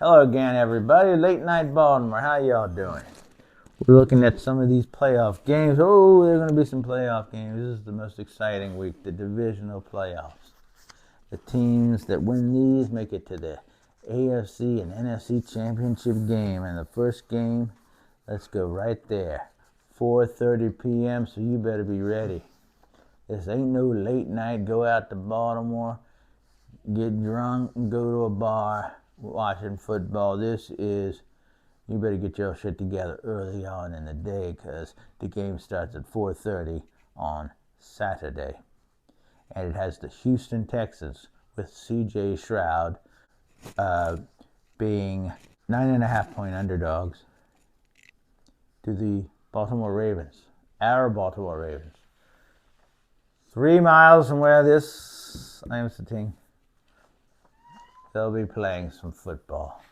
Hello again, everybody. Late Night Baltimore. How y'all doing? We're looking at some of these playoff games. Oh, there are going to be some playoff games. This is the most exciting week, the divisional playoffs. The teams that win these make it to the AFC and NFC championship game. And the first game, let's go right there. 4:30 p.m., so you better be ready. This ain't no late night, go out to Baltimore, get drunk, and go to a bar watching football. This is, you better get your shit together early on in the day because the game starts at 4:30 on Saturday. And it has the Houston Texans with C.J. Stroud being 9.5-point underdogs to the Baltimore Ravens, our Baltimore Ravens. 3 miles from where this I am sitting, they'll be playing some football.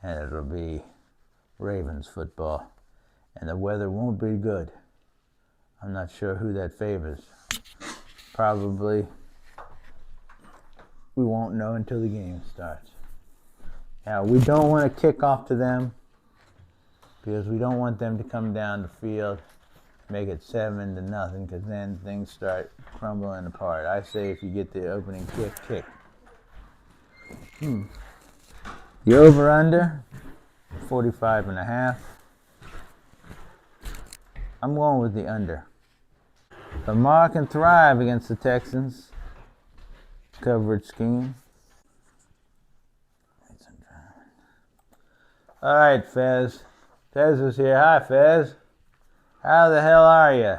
And it'll be Ravens football. And the weather won't be good. I'm not sure who that favors. Probably we won't know until the game starts. Now, we don't want to kick off to them because we don't want them to come down the field, make it 7-0, because then things start crumbling apart. I say if you get the opening kick. The over-under, 45.5. I'm going with the under. Lamar can thrive against the Texans coverage scheme. All right, Fez. Fez is here. Hi, Fez. How the hell are you?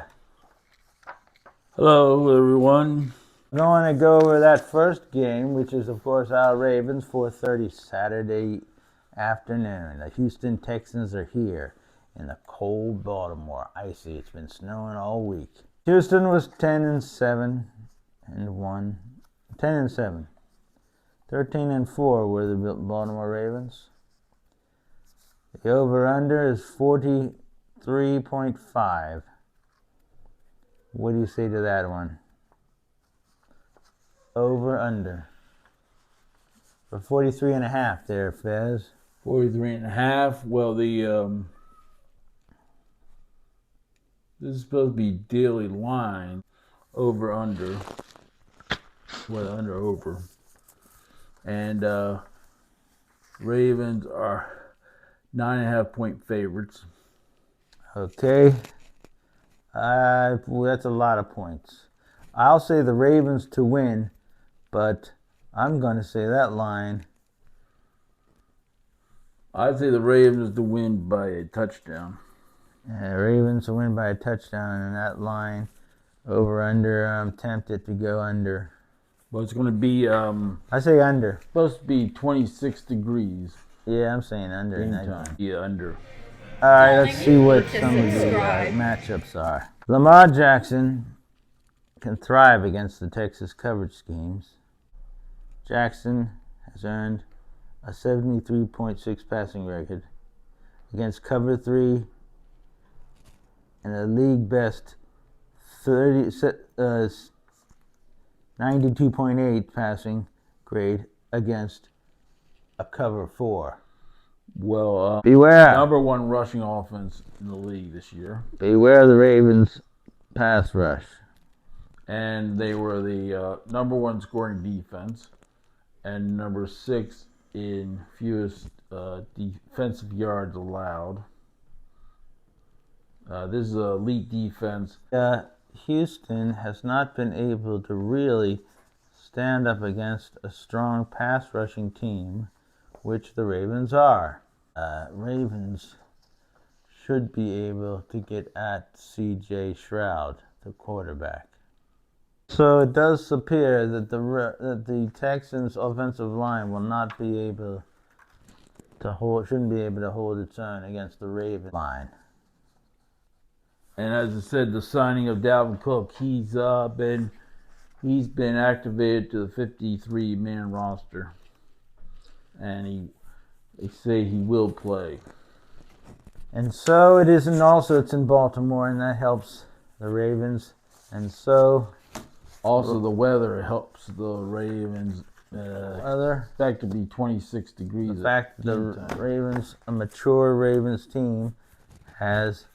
Hello, everyone. I'm going to go over that first game, which is, of course, our Ravens, 4:30 Saturday afternoon. The Houston Texans are here in the cold Baltimore. Icy. It's been snowing all week. Houston was 10-7 and 1. 10-7. 13-4 were the Baltimore Ravens. The over-under is 43.5. What do you say to that one? Over-under. For 43.5 there, Fez. 43.5. Well, this is supposed to be daily line. Over-under. Well, under-over. And Ravens are 9.5-point favorites. Okay. That's a lot of points. I'll say the Ravens to win, but I'm going to say that line. I'd say the Ravens to win by a touchdown. Ravens to win by a touchdown, and that line over-under, I'm tempted to go under. Well, it's going to be... I say under. Supposed to be 26 degrees. Yeah, I'm saying under. Yeah, under. All right, let's see what some of the matchups are. Lamar Jackson can thrive against the Texas coverage schemes. Jackson has earned a 73.6 passing record against cover 3 and a league best 92.8 passing grade against a cover 4. Well, beware. Number 1 rushing offense in the league this year. Beware the Ravens pass rush. And they were the number 1 scoring defense and number 6 in fewest defensive yards allowed. This is an elite defense. Houston has not been able to really stand up against a strong pass rushing team, which the Ravens are. Ravens should be able to get at C.J. Stroud, the quarterback. So it does appear that the Texans' offensive line will not be able to shouldn't be able to hold its own against the Ravens line. And as I said, the signing of Dalvin Cook, he's been activated to the 53-man roster, and they say he will play. And so it isn't. Also, it's in Baltimore, and that helps the Ravens. And so Also, the weather helps the Ravens weather. Expect to be 26 degrees. The fact that the Ravens, a mature Ravens team, has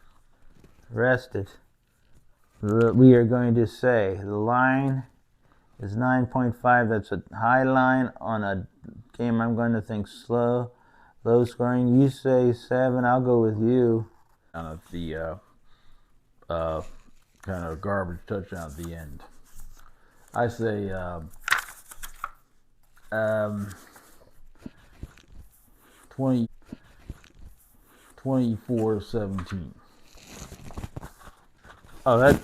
rested. We are going to say the line is 9.5. That's a high line on a game I'm going to think low scoring. You say 7. I'll go with you. The kind of garbage touchdown at the end. I say 24-17. Oh, that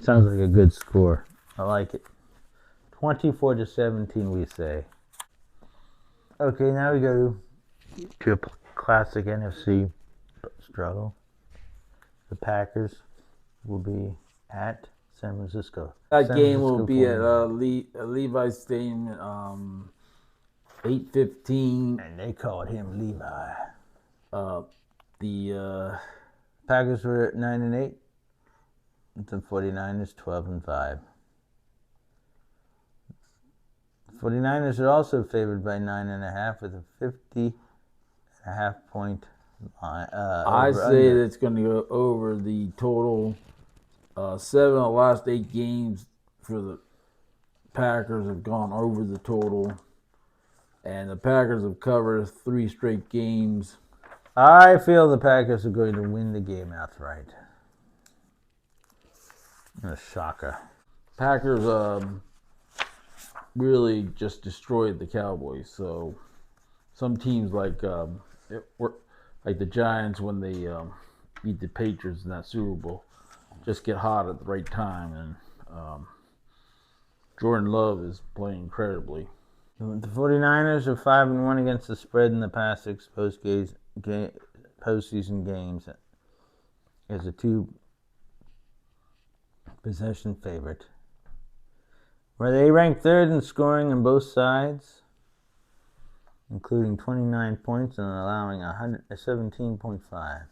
sounds like a good score. I like it. 24-17, we say. Okay, now we go to a classic NFC struggle. The Packers will be at San Francisco. That game will be at Levi Stadium, 8:15. And they called him Levi. The Packers were at 9-8. The 49ers 12-5. The 49ers are also favored by 9.5 with a 50.5 point line. I say that it's going to go over the total. 7 of the last 8 games for the Packers have gone over the total, and the Packers have covered 3 straight games. I feel the Packers are going to win the game outright. A shocker. Packers really just destroyed the Cowboys. So some teams like the Giants, when they beat the Patriots in that Super Bowl, just get hot at the right time, and Jordan Love is playing incredibly. The 49ers are 5-1 against the spread in the past 6 postseason games as a 2-possession favorite. Where they rank 3rd in scoring on both sides, including 29 points and allowing 117.5.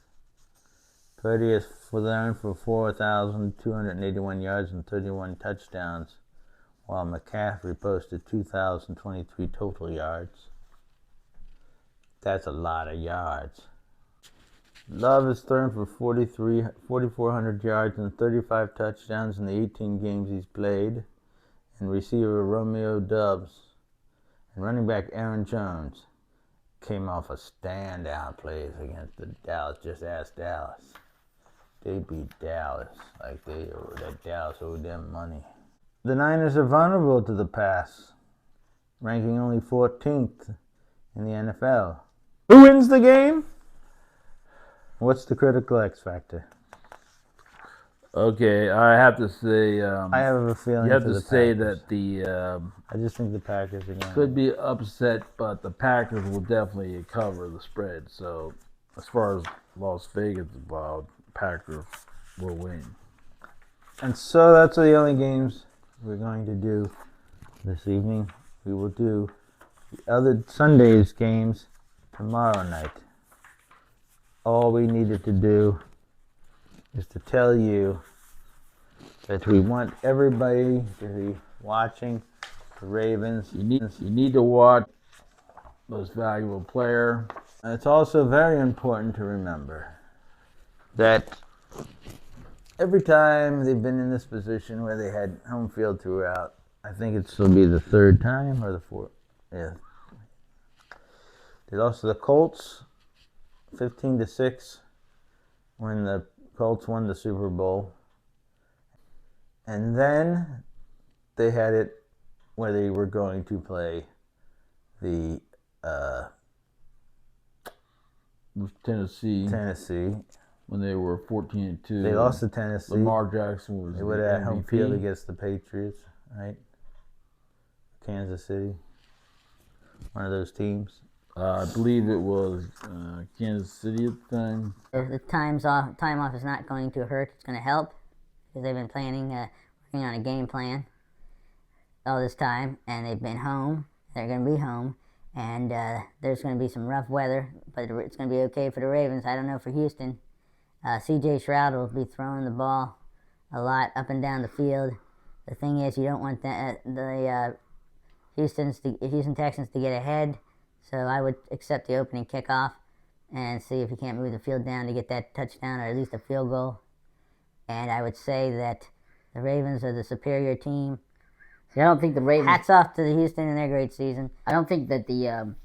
Purdy is thrown for 4,281 yards and 31 touchdowns, while McCaffrey posted 2,023 total yards. That's a lot of yards. Love is thrown for 4,400 yards and 35 touchdowns in the 18 games he's played. And receiver Romeo Doubs and running back Aaron Jones came off of standout plays against the Dallas. Just ask Dallas. They beat Dallas like that Dallas owed them money. The Niners are vulnerable to the pass, ranking only 14th in the NFL. Who wins the game? What's the critical X factor? Okay, I have to say. I have a feeling you have for to the say Packers. that the I just think the Packers are going could be upset, but the Packers will definitely cover the spread. So, as far as Las Vegas is involved, Packers will win. And so that's the only games we're going to do this evening. We will do the other Sunday's games tomorrow night. All we needed to do is to tell you that we want everybody to be watching the Ravens. You need to watch most valuable player. And it's also very important to remember that every time they've been in this position where they had home field throughout, I think it'll be the 3rd time or the 4th. Yeah. They lost to the Colts 15-6 when the Colts won the Super Bowl. And then they had it where they were going to play the Tennessee when they were 14-2. They lost to Tennessee. Lamar Jackson was. They would have had home field against the Patriots, right? Kansas City, one of those teams. I believe it was Kansas City at the time. The time off is not going to hurt. It's going to help because they've been working on a game plan all this time, and they've been home. They're going to be home, and there's going to be some rough weather, but it's going to be okay for the Ravens. I don't know for Houston. C.J. Stroud will be throwing the ball a lot up and down the field. The thing is, you don't want the Houston Texans to get ahead. So I would accept the opening kickoff and see if he can't move the field down to get that touchdown or at least a field goal. And I would say that the Ravens are the superior team. See, I don't think the Ravens. Hats off to the Houston and their great season. I don't think that the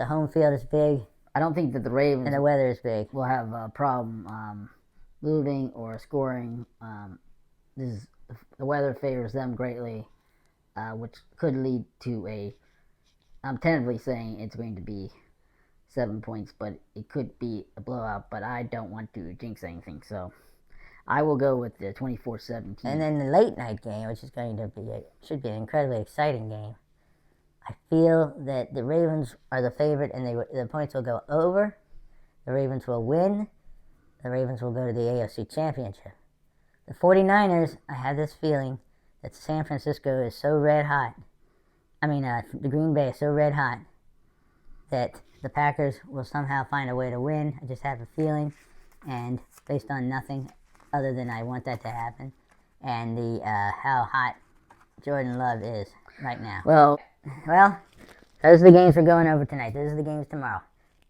home field is big. I don't think that the Ravens and the weather is big. Will have a problem moving or scoring. The weather favors them greatly, which could lead to a. I'm tentatively saying it's going to be 7 points, but it could be a blowout. But I don't want to jinx anything, so I will go with the 24-17. And then the late night game, which is going to be should be an incredibly exciting game. I feel that the Ravens are the favorite, and the points will go over. The Ravens will win. The Ravens will go to the AFC Championship. The 49ers, I have this feeling that San Francisco is so red hot. The Green Bay is so red hot that the Packers will somehow find a way to win. I just have a feeling, and based on nothing other than I want that to happen, and how hot Jordan Love is right now. Well, those are the games we're going over tonight. Those are the games tomorrow.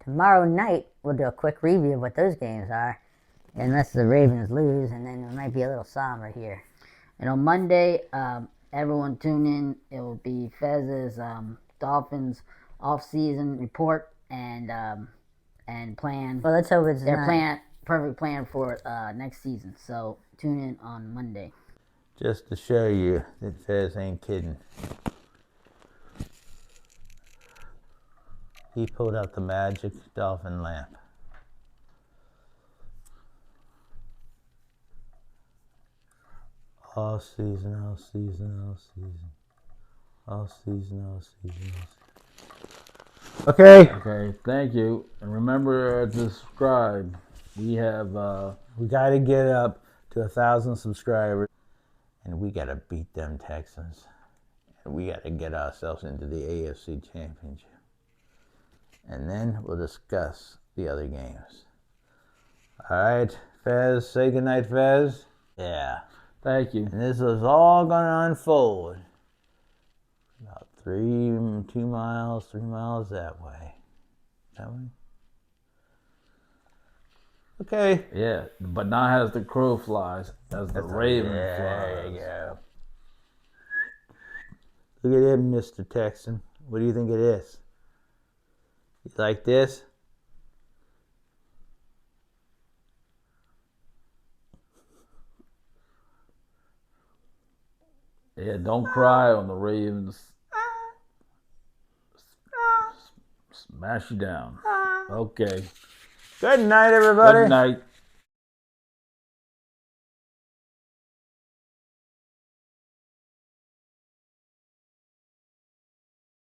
Tomorrow night, we'll do a quick review of what those games are, unless the Ravens lose, and then it might be a little somber here. And on Monday, everyone tune in. It will be Fez's Dolphins off-season report and plan. Well, let's hope it's their perfect plan for next season. So tune in on Monday. Just to show you that Fez ain't kidding. He pulled out the magic dolphin lamp. All season, all season, all season. All season, all season, all season. Okay, thank you. And remember to subscribe. We got to get up to 1,000 subscribers. And we got to beat them Texans. And we got to get ourselves into the AFC Championship. And then we'll discuss the other games. All right, Fez. Say goodnight, Fez. Yeah. Thank you. And this is all going to unfold about 3 miles that way. That way? Okay. Yeah, but not as the crow flies, as the raven flies. There you go. Look at him, Mr. Texan. What do you think of this? You like this? Yeah, don't cry on the Ravens. Smash you down. Okay. Good night, everybody. Good night.